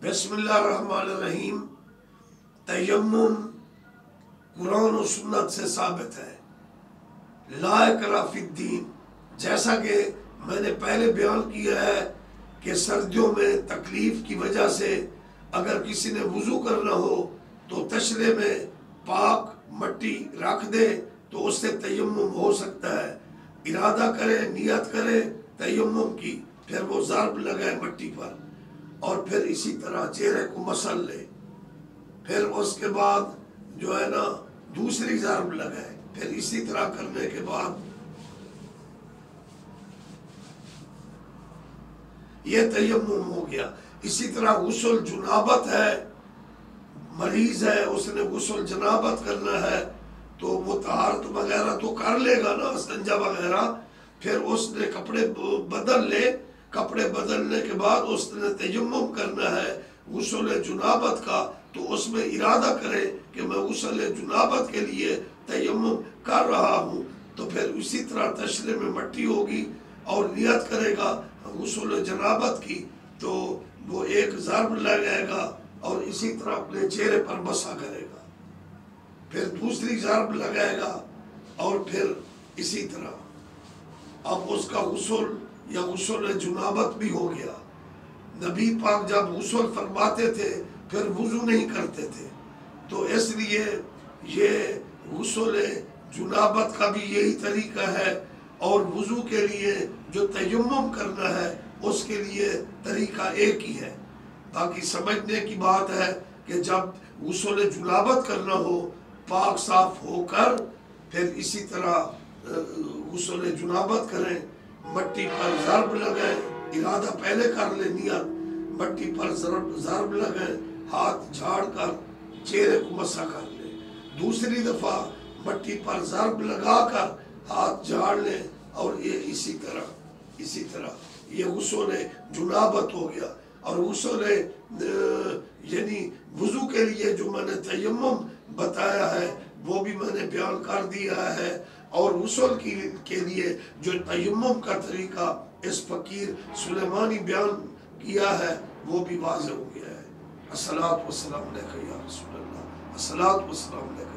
بسم اللہ الرحمن الرحیم۔ تیمم قرآن و سنت سے ثابت ہے، لا اکراہ فی الدین۔ جیسا کہ میں نے پہلے بیان کیا ہے کہ سردیوں میں تکلیف کی وجہ سے اگر کسی نے وضو کرنا ہو تو تشرے میں پاک مٹی رکھ دے تو اس سے تیمم ہو سکتا ہے۔ ارادہ کرے، نیت کرے تیمم کی، پھر وہ ضرب لگائے مٹی پر، اور پھر اسی طرح چہرے کو مسل لے، پھر اس کے بعد جو ہے نا دوسری ضرب لگائے، پھر اسی طرح کرنے کے بعد یہ تیمم ہو گیا۔ اسی طرح غسل جنابت ہے، مریض ہے، اس نے غسل جنابت کرنا ہے تو وہ طہارت وغیرہ تو کر لے گا نا، استنجا وغیرہ، پھر اس نے کپڑے بدل لے، کپڑے بدلنے کے بعد اس نے تیمم کرنا ہے غسل جنابت کا، تو اس میں ارادہ کرے کہ میں غسل جنابت کے لیے تیمم کر رہا ہوں، تو پھر اسی طرح تشرے میں مٹی ہوگی اور نیت کرے گا غسل جنابت کی، تو وہ ایک ضرب لگائے گا اور اسی طرح اپنے چہرے پر مسح کرے گا، پھر دوسری ضرب لگائے گا اور پھر اسی طرح اب اس کا غسل یا غسل جنابت بھی ہو گیا۔ نبی پاک جب غسل فرماتے تھے پھر وضو نہیں کرتے تھے، تو اس لیے یہ غسل جنابت کا بھی یہی طریقہ ہے، اور وضو کے لیے جو تیمم کرنا ہے اس کے لیے طریقہ ایک ہی ہے۔ باقی سمجھنے کی بات ہے کہ جب غسل جنابت کرنا ہو پاک صاف ہو کر پھر اسی طرح غسل جنابت کریں، مٹی پر ضرب لگائیں، ارادہ پہلے کر لے نیت، مٹی پر ضرب لگائیں، ہاتھ جھاڑ کر چہرے کو مسح کر لیں، دوسری دفعہ مٹی پر ضرب لگا کر ہاتھ جھاڑ لیں، اور یہ اسی طرح یہ غسل جنابت ہو گیا۔ اور غسل یعنی وضو کے لیے جو میں نے تیمم بتایا ہے وہ بھی میں نے بیان کر دیا ہے، اور غسل کے لیے جو تیمم کا طریقہ اس فقیر سلیمانی بیان کیا ہے وہ بھی واضح ہو گیا ہے۔ الصلاۃ والسلام علیکہ یا رسول اللہ، الصلاۃ والسلام علیکہ